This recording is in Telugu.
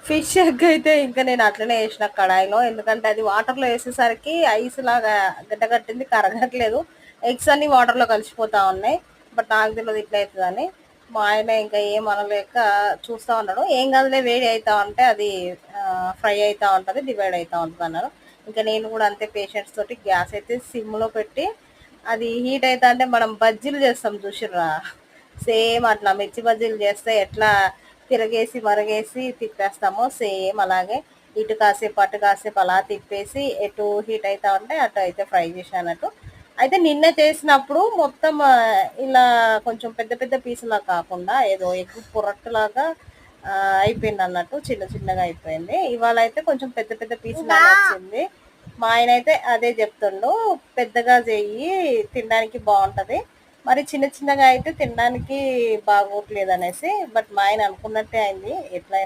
ఫిష్ ఎగ్ అయితే ఇంకా నేను అట్లనే వేసిన కడాయిలో, ఎందుకంటే అది వాటర్లో వేసేసరికి ఐస్ లాగా గడ్డ కట్టింది, కరగట్లేదు. ఎగ్స్ అన్ని వాటర్లో కలిసిపోతా ఉన్నాయి. బట్ నాకు తెలియదు ఇట్లా అవుతుందని. మా ఆయన ఇంకా ఏం అనలేక చూస్తా ఉన్నాడు. ఏం కాదులే, వేడి అవుతా ఉంటే అది ఫ్రై అవుతా ఉంటుంది, డివైడ్ అవుతా ఉంటుంది అన్నారు. ఇంకా నేను కూడా అంతే పేషెంట్స్ తోటి గ్యాస్ అయితే సిమ్లో పెట్టి, అది హీట్ అవుతా అంటే మనం బజ్జీలు చేస్తాం చూసిర్రా, సేమ్ అట్లా మిర్చి బజ్జీలు చేస్తే ఎట్లా తిరగేసి మరగేసి తిప్పేస్తామో సేమ్ అలాగే ఇటు కాసేపు అటు కాసేపు అలా తిప్పేసి ఎటు హీట్ అవుతా ఉంటే అటు అయితే ఫ్రై చేశానట్టు. అయితే నిన్న చేసినప్పుడు మొత్తం ఇలా కొంచెం పెద్ద పెద్ద పీసులా కాకుండా ఏదో ఎగ్ పొరట్టులాగా అయిపోయింది అన్నట్టు, చిన్న చిన్నగా అయిపోయింది. ఇవాళ అయితే కొంచెం పెద్ద పెద్ద పీసులా వచ్చింది. మా ఆయన అయితే అదే చెప్తుండు, పెద్దగా చెయ్యి తినడానికి బాగుంటది, మరి చిన్న చిన్నగా అయితే తినడానికి బాగోట్లేదు అనేసి. బట్ మా ఆయన అనుకున్నట్టే అయింది ఎట్లా